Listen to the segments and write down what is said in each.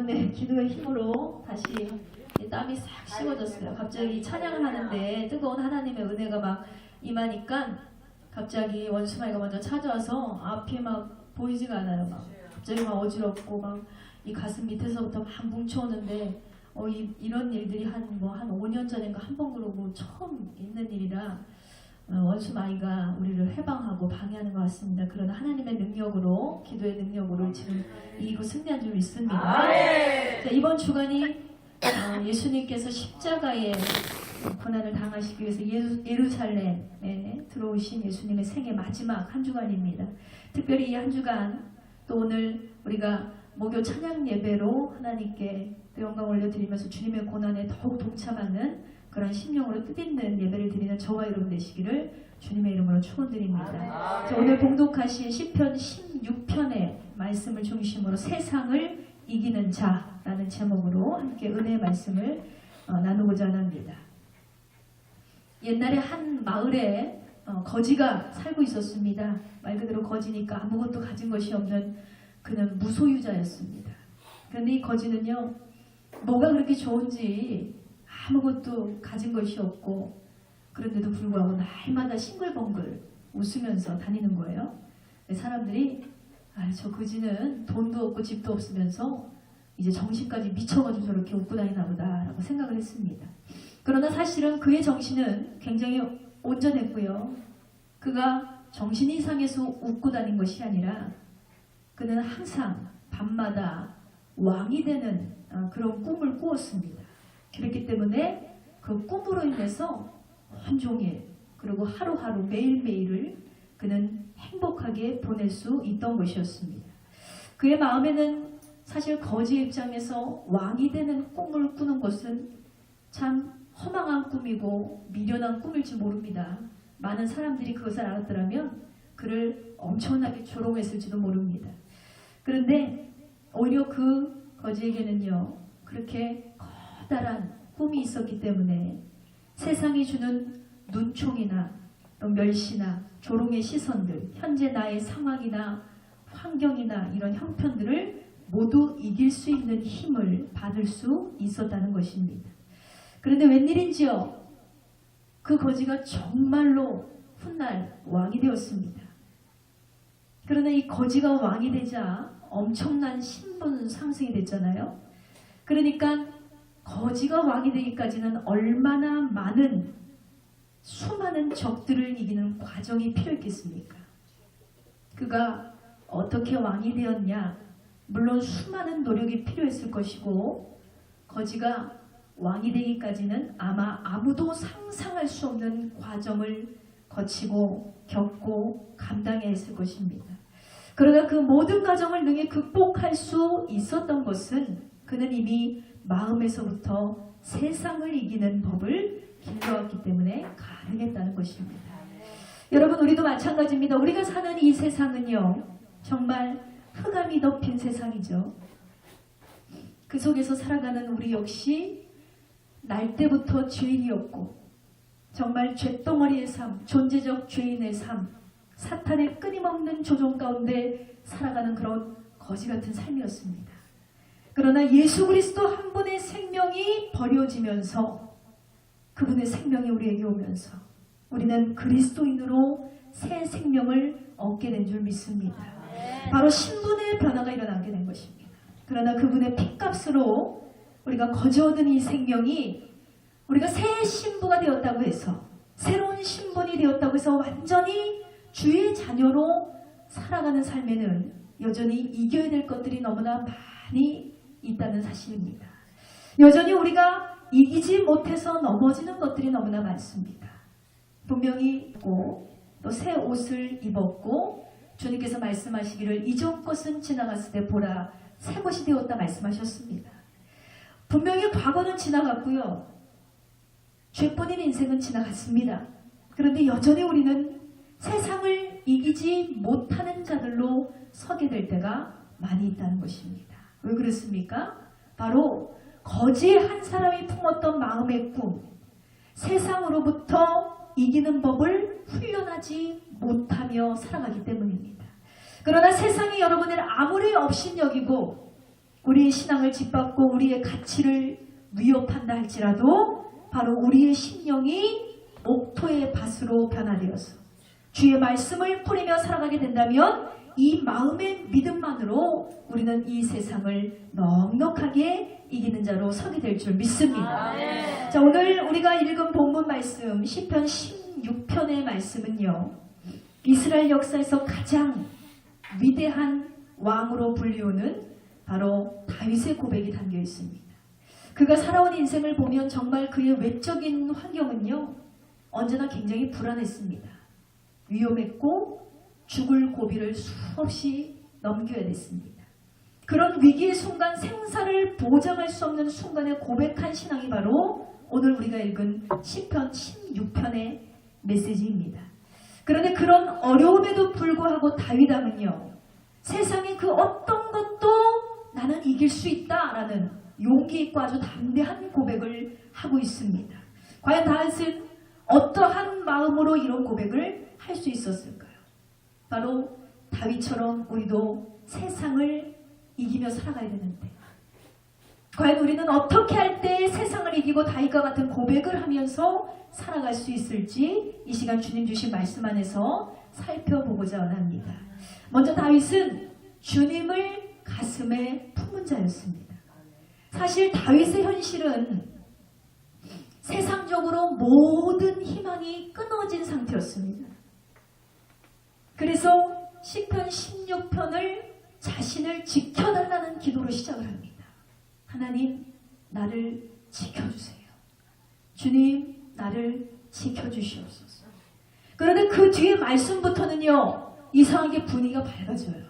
여러분의 기도의 힘으로 다시 땀이 싹 식어졌어요. 갑자기 찬양을 하는데 뜨거운 하나님의 은혜가 막 임하니까 갑자기 원수마이가 먼저 찾아와서 앞이 막 보이지가 않아요. 막 갑자기 막 어지럽고 막 이 가슴 밑에서부터 막 뭉쳐오는데 이런 일들이 한 5년 전인가 한 번 그러고 처음 있는 일이라 원수마이가 우리를 해방하고 방해하는 것 같습니다. 그러나 하나님의 능력으로, 기도의 능력으로 지금 이기고 승리한 줄 믿습니다. 자, 이번 주간이 예수님께서 십자가에 고난을 당하시기 위해서 예루살렘에 들어오신 예수님의 생애 마지막 한 주간입니다. 특별히 이 한 주간 또 오늘 우리가 목요 찬양 예배로 하나님께 영광 올려드리면서 주님의 고난에 더욱 동참하는 그런 심령으로 뜻있는 예배를 드리는 저와 여러분 되시기를 주님의 이름으로 축원드립니다. 오늘 봉독하신 시편 16편의 말씀을 중심으로 세상을 이기는 자라는 제목으로 함께 은혜의 말씀을 나누고자 합니다. 옛날에 한 마을에 거지가 살고 있었습니다. 말 그대로 거지니까 아무것도 가진 것이 없는 그는 무소유자였습니다. 그런데 이 거지는요, 뭐가 그렇게 좋은지 아무것도 가진 것이 없고 그런데도 불구하고 날마다 싱글벙글 웃으면서 다니는 거예요. 사람들이 저 거지는 돈도 없고 집도 없으면서 이제 정신까지 미쳐가지고 저렇게 웃고 다니나 보다 라고 생각을 했습니다. 그러나 사실은 그의 정신은 굉장히 온전했고요. 그가 정신이 상해서 웃고 다닌 것이 아니라 그는 항상 밤마다 왕이 되는 그런 꿈을 꾸었습니다. 그렇기 때문에 그 꿈으로 인해서 온종일 그리고 하루하루 매일매일을 그는 행복하게 보낼 수 있던 것이었습니다. 그의 마음에는 사실 거지의 입장에서 왕이 되는 꿈을 꾸는 것은 참 허망한 꿈이고 미련한 꿈일지 모릅니다. 많은 사람들이 그것을 알았더라면 그를 엄청나게 조롱했을지도 모릅니다. 그런데 오히려 그 거지에게는요, 그렇게 커다란 꿈이 있었기 때문에 세상이 주는 눈총이나 멸시나 조롱의 시선들, 현재 나의 상황이나 환경이나 이런 형편들을 모두 이길 수 있는 힘을 받을 수 있었다는 것입니다. 그런데 웬일인지요, 그 거지가 정말로 훗날 왕이 되었습니다. 그러나 이 거지가 왕이 되자 엄청난 신분 상승이 됐잖아요. 그러니까 거지가 왕이 되기까지는 얼마나 많은 수많은 적들을 이기는 과정이 필요했겠습니까? 그가 어떻게 왕이 되었냐? 물론 수많은 노력이 필요했을 것이고 거지가 왕이 되기까지는 아마 아무도 상상할 수 없는 과정을 거치고 겪고 감당해야 했을 것입니다. 그러나 그 모든 과정을 능히 극복할 수 있었던 것은 그는 이미 마음에서부터 세상을 이기는 법을 길러왔기 때문에 가능했다는 것입니다. 여러분, 우리도 마찬가지입니다. 우리가 사는 이 세상은요, 정말 흑암이 덮인 세상이죠. 그 속에서 살아가는 우리 역시 날 때부터 죄인이었고 정말 쇳덩어리의 삶, 존재적 죄인의 삶, 사탄의 끊임없는 조종 가운데 살아가는 그런 거지 같은 삶이었습니다. 그러나 예수 그리스도 한 분의 생명이 버려지면서 그분의 생명이 우리에게 오면서 우리는 그리스도인으로 새 생명을 얻게 된 줄 믿습니다. 바로 신분의 변화가 일어나게 된 것입니다. 그러나 그분의 핏값으로 우리가 거저 얻은 이 생명이 우리가 새 신부가 되었다고 해서 새로운 신분이 되었다고 해서 완전히 주의 자녀로 살아가는 삶에는 여전히 이겨야 될 것들이 너무나 많이 있다는 사실입니다. 여전히 우리가 이기지 못해서 넘어지는 것들이 너무나 많습니다. 분명히 또 새 옷을 입었고 주님께서 말씀하시기를 이전 것은 지나갔을 때 보라 새 것이 되었다 말씀하셨습니다. 분명히 과거는 지나갔고요. 죄뿐인 인생은 지나갔습니다. 그런데 여전히 우리는 세상을 이기지 못하는 자들로 서게 될 때가 많이 있다는 것입니다. 왜 그렇습니까? 바로 거지 한 사람이 품었던 마음의 꿈, 세상으로부터 이기는 법을 훈련하지 못하며 살아가기 때문입니다. 그러나 세상이 여러분을 아무리 업신여기고 우리의 신앙을 짓밟고 우리의 가치를 위협한다 할지라도 바로 우리의 심령이 목토의 밭으로 변화되어서 주의 말씀을 뿌리며 살아가게 된다면 이 마음의 믿음만으로 우리는 이 세상을 넉넉하게 이기는 자로 서게 될 줄 믿습니다. 자, 오늘 우리가 읽은 본문 말씀 시편 16편의 말씀은요, 이스라엘 역사에서 가장 위대한 왕으로 불리우는 바로 다윗의 고백이 담겨 있습니다. 그가 살아온 인생을 보면 정말 그의 외적인 환경은요, 언제나 굉장히 불안했습니다. 위험했고 죽을 고비를 수없이 넘겨야 됐습니다. 그런 위기의 순간, 생사를 보장할 수 없는 순간에 고백한 신앙이 바로 오늘 우리가 읽은 시편 16편의 메시지입니다. 그런데 그런 어려움에도 불구하고 다윗 왕은요, 세상의 그 어떤 것도 나는 이길 수 있다라는 용기 있고 아주 담대한 고백을 하고 있습니다. 과연 다윗은 어떠한 마음으로 이런 고백을 할 수 있었을까요? 바로 다윗처럼 우리도 세상을 이기며 살아가야 되는데, 과연 우리는 어떻게 할 때 세상을 이기고 다윗과 같은 고백을 하면서 살아갈 수 있을지 이 시간 주님 주신 말씀 안에서 살펴보고자 원합니다. 먼저 다윗은 주님을 가슴에 품은 자였습니다. 사실 다윗의 현실은 세상적으로 모든 희망이 끊어진 상태였습니다. 그래서 시편 16편을 자신을 지켜달라는 기도로 시작을 합니다. 하나님, 나를 지켜주세요. 주님, 나를 지켜주시옵소서. 그런데 그 뒤에 말씀부터는요, 이상하게 분위기가 밝아져요.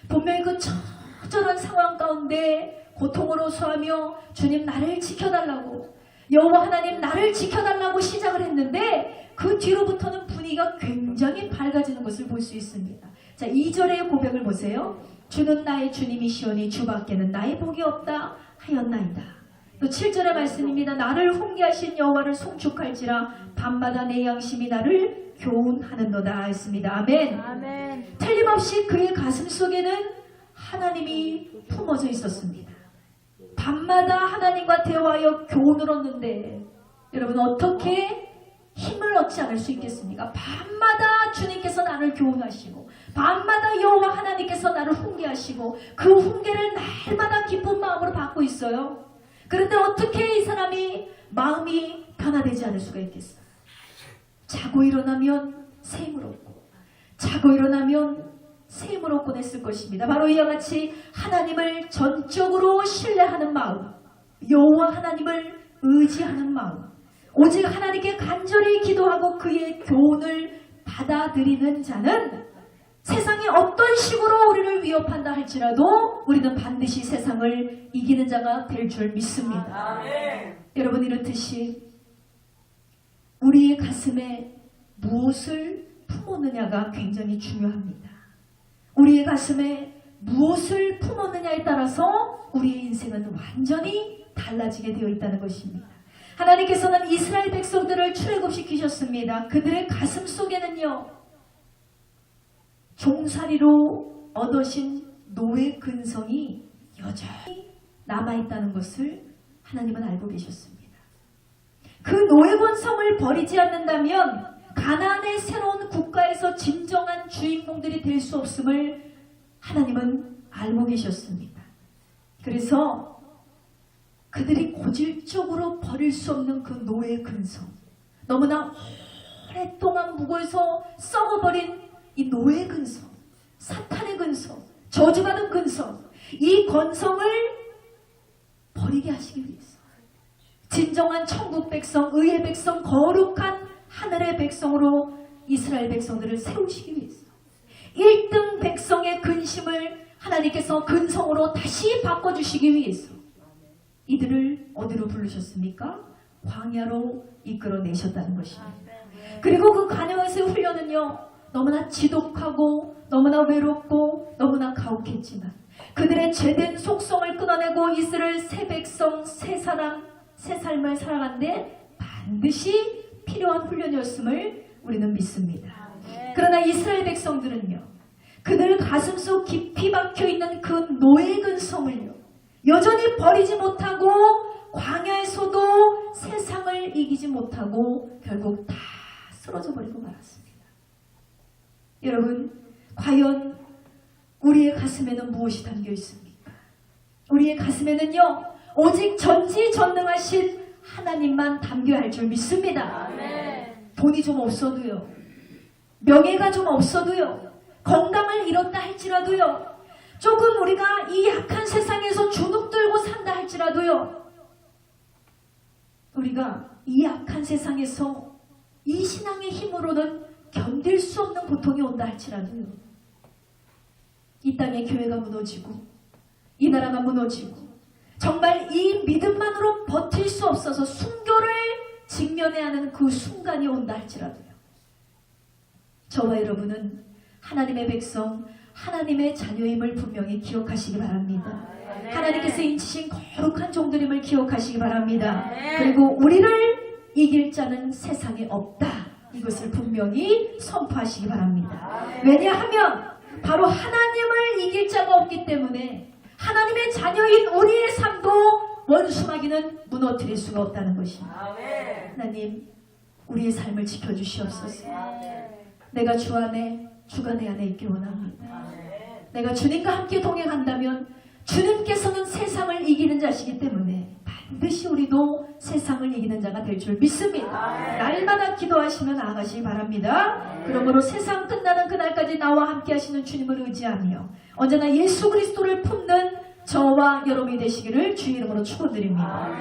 분명히 그 처절한 상황 가운데 고통으로 소하며 주님, 나를 지켜달라고, 여호와 하나님, 나를 지켜달라고 시작을 했는데 그 뒤로부터는 분위기가 굉장히 밝아지는 것을 볼 수 있습니다. 자, 2절의 고백을 보세요. 주는 나의 주님이시오니 주밖에는 나의 복이 없다 하였나이다. 또 7절의 말씀입니다. 나를 훈계하신 여호와를 송축할지라 밤마다 내 양심이 나를 교훈하는도다 했습니다. 아멘. 아멘. 틀림없이 그의 가슴 속에는 하나님이 품어져 있었습니다. 밤마다 하나님과 대화하여 교훈을 얻는데 여러분 어떻게 힘을 얻지 않을 수 있겠습니까? 밤마다 주님께서 나를 교훈하시고 밤마다 여호와 하나님께서 나를 훈계하시고 그 훈계를 날마다 기쁜 마음으로 받고 있어요. 그런데 어떻게 이 사람이 마음이 변화되지 않을 수가 있겠어요? 자고 일어나면 새 힘을 얻고 자고 일어나면 새 힘을 얻곤 했을 것입니다. 바로 이와 같이 하나님을 전적으로 신뢰하는 마음, 여호와 하나님을 의지하는 마음, 오직 하나님께 간절히 기도하고 그의 교훈을 받아들이는 자는 세상이 어떤 식으로 우리를 위협한다 할지라도 우리는 반드시 세상을 이기는 자가 될 줄 믿습니다. 아멘. 여러분, 이렇듯이 우리의 가슴에 무엇을 품었느냐가 굉장히 중요합니다. 우리의 가슴에 무엇을 품었느냐에 따라서 우리의 인생은 완전히 달라지게 되어 있다는 것입니다. 하나님께서는 이스라엘 백성들을 출애굽시키셨습니다. 그들의 가슴 속에는요, 종살이로 얻으신 노예 근성이 여전히 남아있다는 것을 하나님은 알고 계셨습니다. 그 노예 근성을 버리지 않는다면 가나안의 새로운 국가에서 진정한 주인공들이 될 수 없음을 하나님은 알고 계셨습니다. 그래서 그들이 고질적으로 버릴 수 없는 그 노예 근성, 너무나 오랫동안 묵어서 썩어버린 이 노예 근성, 사탄의 근성, 저주받은 근성, 이 건성을 버리게 하시기 위해서 진정한 천국 백성, 의의 백성, 거룩한 하늘의 백성으로 이스라엘 백성들을 세우시기 위해서 1등 백성의 근심을 하나님께서 근성으로 다시 바꿔주시기 위해서 이들을 어디로 부르셨습니까? 광야로 이끌어내셨다는 것입니다. 그리고 그 광야에서의 훈련은요, 너무나 지독하고 너무나 외롭고 너무나 가혹했지만 그들의 죄된 속성을 끊어내고 이스라엘 새 백성, 새 사람, 새 삶을 살아가는데 반드시 필요한 훈련이었음을 우리는 믿습니다. 그러나 이스라엘 백성들은요, 그들 가슴속 깊이 박혀있는 그 노예 근성을요, 여전히 버리지 못하고 광야에서도 세상을 이기지 못하고 결국 다 쓰러져 버리고 말았습니다. 여러분, 과연 우리의 가슴에는 무엇이 담겨 있습니까? 우리의 가슴에는요, 오직 전지전능하신 하나님만 담겨야 할 줄 믿습니다. 돈이 좀 없어도요, 명예가 좀 없어도요, 건강을 잃었다 할지라도요, 조금 우리가 이 약한 세상에서 주눅 들고 산다 할지라도요, 우리가 이 약한 세상에서 이 신앙의 힘으로는 견딜 수 없는 고통이 온다 할지라도요, 이 땅의 교회가 무너지고 이 나라가 무너지고 정말 이 믿음만으로 버틸 수 없어서 순교를 직면해야 하는 그 순간이 온다 할지라도요, 저와 여러분은 하나님의 백성, 하나님의 자녀임을 분명히 기억하시기 바랍니다. 하나님께서 인치신 거룩한 종들임을 기억하시기 바랍니다. 그리고 우리를 이길 자는 세상에 없다, 이것을 분명히 선포하시기 바랍니다. 왜냐하면 바로 하나님을 이길 자가 없기 때문에 하나님의 자녀인 우리의 삶도 원수마귀는 무너뜨릴 수가 없다는 것입니다. 하나님, 우리의 삶을 지켜주시옵소서. 내가 주 안에, 주가 내 안에 있기 원합니다. 내가 주님과 함께 동행한다면 주님께서는 세상을 이기는 자시기 때문에 반드시 우리도 세상을 이기는 자가 될 줄 믿습니다. 날마다 기도하시며 나아가시기 바랍니다. 그러므로 세상 끝나는 그날까지 나와 함께 하시는 주님을 의지하며 언제나 예수 그리스도를 품는 저와 여러분이 되시기를 주의 이름으로 축원드립니다.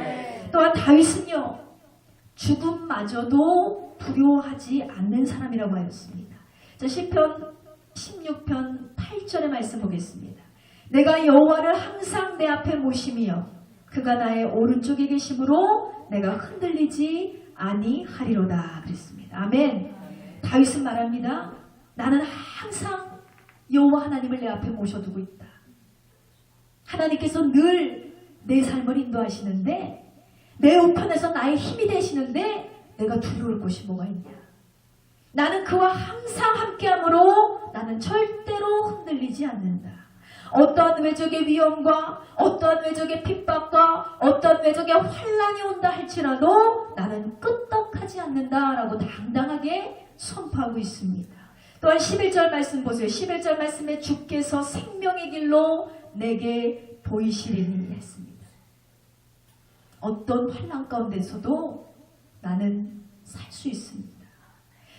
또한 다윗은요, 죽음마저도 두려워하지 않는 사람이라고 하였습니다. 자, 시편 16편 8절의 말씀 보겠습니다. 내가 여호와를 항상 내 앞에 모시며 그가 나의 오른쪽에 계심으로 내가 흔들리지 아니하리로다 그랬습니다. 아멘. 다윗은 말합니다. 나는 항상 여호와 하나님을 내 앞에 모셔두고 있다. 하나님께서 늘 내 삶을 인도하시는데, 내 우편에서 나의 힘이 되시는데 내가 두려울 것이 뭐가 있냐. 나는 그와 항상 함께함으로 나는 절대로 흔들리지 않는다. 어떠한 외적의 위험과 어떠한 외적의 핍박과 어떠한 외적의 환란이 온다 할지라도 나는 끄떡하지 않는다라고 당당하게 선포하고 있습니다. 또한 11절 말씀 보세요. 11절 말씀에 주께서 생명의 길로 내게 보이시리니 했습니다. 어떤 환란 가운데서도 나는 살 수 있습니다.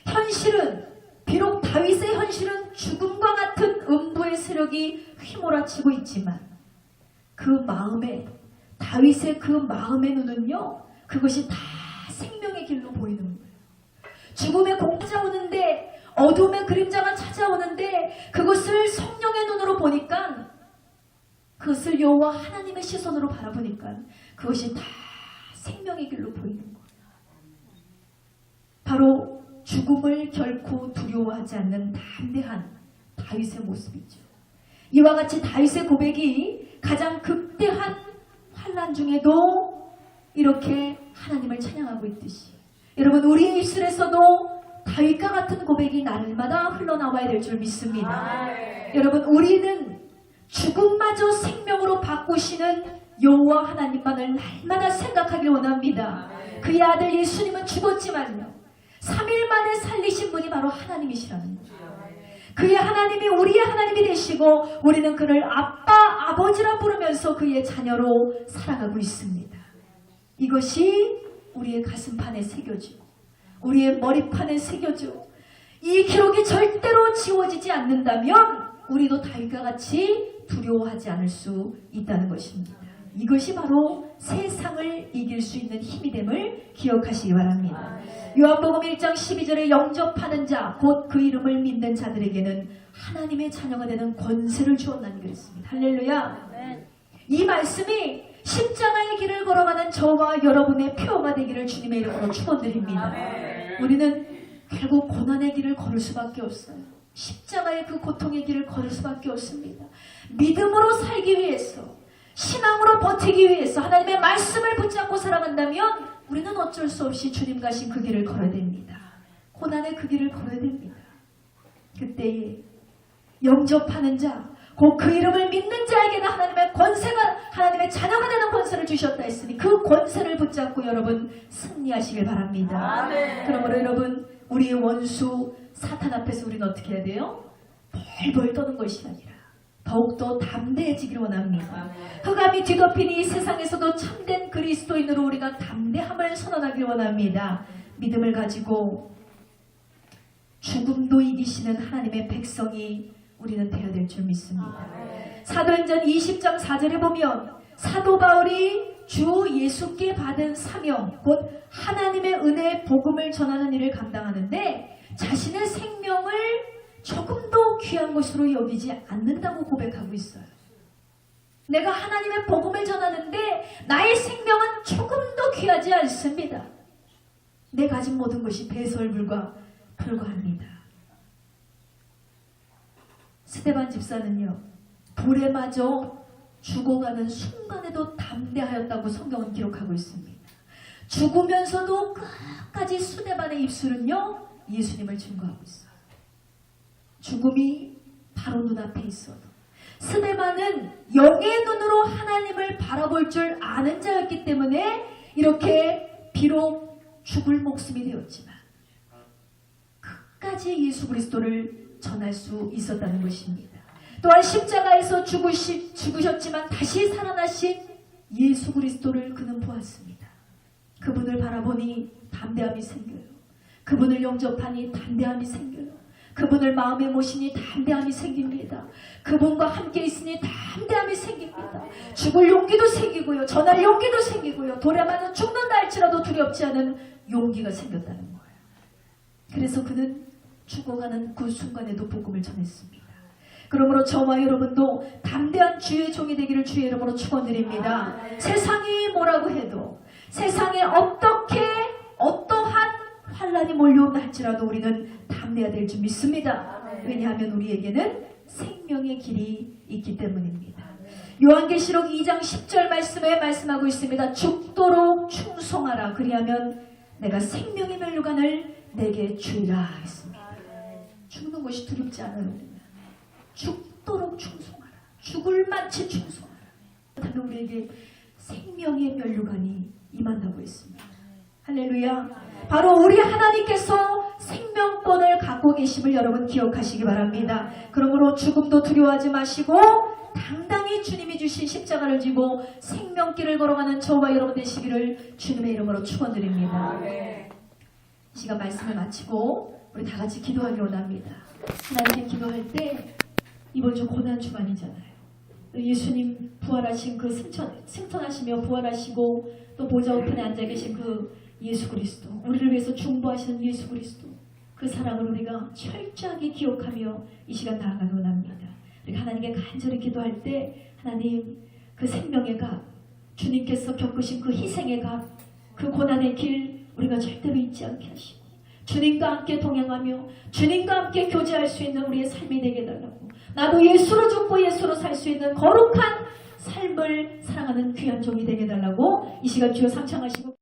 현실은, 비록 다윗의 현실은 죽음과 같은 음부의 세력이 휘몰아치고 있지만 그 마음에, 다윗의 그 마음의 눈은요, 그것이 다 생명의 길로 보이는 거예요. 죽음의 공포가 찾아오는데, 어둠의 그림자가 찾아오는데 그것을 성령의 눈으로 보니까, 그것을 여호와 하나님의 시선으로 바라보니까 그것이 다 생명의 길로 보이는 거예요. 바로 죽음을 결코 두려워하지 않는 담대한 다윗의 모습이죠. 이와 같이 다윗의 고백이 가장 극대한 환난 중에도 이렇게 하나님을 찬양하고 있듯이, 여러분, 우리의 입술에서도 다윗과 같은 고백이 날마다 흘러나와야 될 줄 믿습니다. 여러분, 우리는 죽음마저 생명으로 바꾸시는 여호와 하나님만을 날마다 생각하길 원합니다. 그의 아들 예수님은 죽었지만요, 3일 만에 살리신 분이 바로 하나님이시라는 거죠. 그의 하나님이 우리의 하나님이 되시고 우리는 그를 아빠, 아버지라 부르면서 그의 자녀로 살아가고 있습니다. 이것이 우리의 가슴판에 새겨지고 우리의 머리판에 새겨지고 이 기록이 절대로 지워지지 않는다면 우리도 다윗과 같이 두려워하지 않을 수 있다는 것입니다. 이것이 바로 세상을 이길 수 있는 힘이 됨을 기억하시기 바랍니다. 요한복음 1장 12절에 영접하는 자, 곧 그 이름을 믿는 자들에게는 하나님의 자녀가 되는 권세를 주었나니 그랬습니다. 할렐루야. 이 말씀이 십자가의 길을 걸어가는 저와 여러분의 표어가 되기를 주님의 이름으로 축원드립니다. 우리는 결국 고난의 길을 걸을 수밖에 없어요. 십자가의 그 고통의 길을 걸을 수밖에 없습니다. 믿음으로 살기 위해서, 신앙으로 버티기 위해서 하나님의 말씀을 붙잡고 살아간다면 우리는 어쩔 수 없이 주님 가신 그 길을 걸어야 됩니다. 고난의 그 길을 걸어야 됩니다. 그때에 영접하는 자, 곧 그 이름을 믿는 자에게는 하나님의 권세가, 하나님의 자녀가 되는 권세를 주셨다 했으니 그 권세를 붙잡고 여러분 승리하시길 바랍니다. 아멘. 그러므로 여러분, 우리의 원수 사탄 앞에서 우리는 어떻게 해야 돼요? 벌벌 떠는 것이 아니라 더욱더 담대해지기를 원합니다. 흑암이 뒤덮인 이 세상에서도 참된 그리스도인으로 우리가 담대함을 선언하길 원합니다. 믿음을 가지고 죽음도 이기시는 하나님의 백성이 우리는 되어야 될 줄 믿습니다. 사도행전 20장 4절에 보면 사도 바울이 주 예수께 받은 사명, 곧 하나님의 은혜의 복음을 전하는 일을 감당하는데 자신의 생명을 조금도 귀한 것으로 여기지 않는다고 고백하고 있어요. 내가 하나님의 복음을 전하는데 나의 생명은 조금도 귀하지 않습니다. 내 가진 모든 것이 배설물과 불과합니다. 스데반 집사는요, 불에 맞아 죽어가는 순간에도 담대하였다고 성경은 기록하고 있습니다. 죽으면서도 끝까지 스데반의 입술은요, 예수님을 증거하고 있어요. 죽음이 바로 눈앞에 있어도 스데반은 영의 눈으로 하나님을 바라볼 줄 아는 자였기 때문에 이렇게 비록 죽을 목숨이 되었지만 끝까지 예수 그리스도를 전할 수 있었다는 것입니다. 또한 십자가에서 죽으셨지만 다시 살아나신 예수 그리스도를 그는 보았습니다. 그분을 바라보니 담대함이 생겨요. 그분을 영접하니 담대함이 생겨요. 그분을 마음에 모시니 담대함이 생깁니다. 그분과 함께 있으니 담대함이 생깁니다. 죽을 용기도 생기고요. 전할 용기도 생기고요. 돌에 맞아 죽는다 할지라도 두렵지 않은 용기가 생겼다는 거예요. 그래서 그는 죽어가는 그 순간에도 복음을 전했습니다. 그러므로 저와 여러분도 담대한 주의 종이 되기를 주의 이름으로 축원드립니다. 세상이 뭐라고 해도, 세상에 어떠한 환란이 몰려온다 할지라도 우리는 담대해야 될 줄 믿습니다. 왜냐하면 우리에게는 생명의 길이 있기 때문입니다. 요한계시록 2장 10절 말씀에 말씀하고 있습니다. 죽도록 충성하라. 그리하면 내가 생명의 면류관을 내게 주리라 했습니다. 죽는 것이 두렵지 않아요. 우리는. 죽도록 충성하라. 죽을 만치 충성하라. 그렇다면 우리에게 생명의 면류관이 임한다고 했습니다. 할렐루야. 바로 우리 하나님께서 생명권을 갖고 계심을 여러분 기억하시기 바랍니다. 그러므로 죽음도 두려워하지 마시고 당당히 주님이 주신 십자가를 지고 생명길을 걸어가는 저와 여러분 되시기를 주님의 이름으로 축원드립니다. 이 시간 말씀을 마치고 우리 다 같이 기도하기 원합니다. 하나님께 기도할 때 이번 주 고난 주간이잖아요. 예수님 부활하신 그 승천하시며 부활하시고 또 보좌 우편에 앉아 계신 그 예수 그리스도, 우리를 위해서 중보하시는 예수 그리스도, 그 사랑을 우리가 철저하게 기억하며 이 시간 나아가기 원합니다. 우리가 하나님께 간절히 기도할 때 하나님 그 생명의 값, 주님께서 겪으신 그 희생의 값, 그 고난의 길 우리가 절대로 잊지 않게 하시고 주님과 함께 동행하며 주님과 함께 교제할 수 있는 우리의 삶이 되게 해달라고, 나도 예수로 죽고 예수로 살 수 있는 거룩한 삶을 사랑하는 귀한 종이 되게 해달라고 이 시간 주여 상창하시고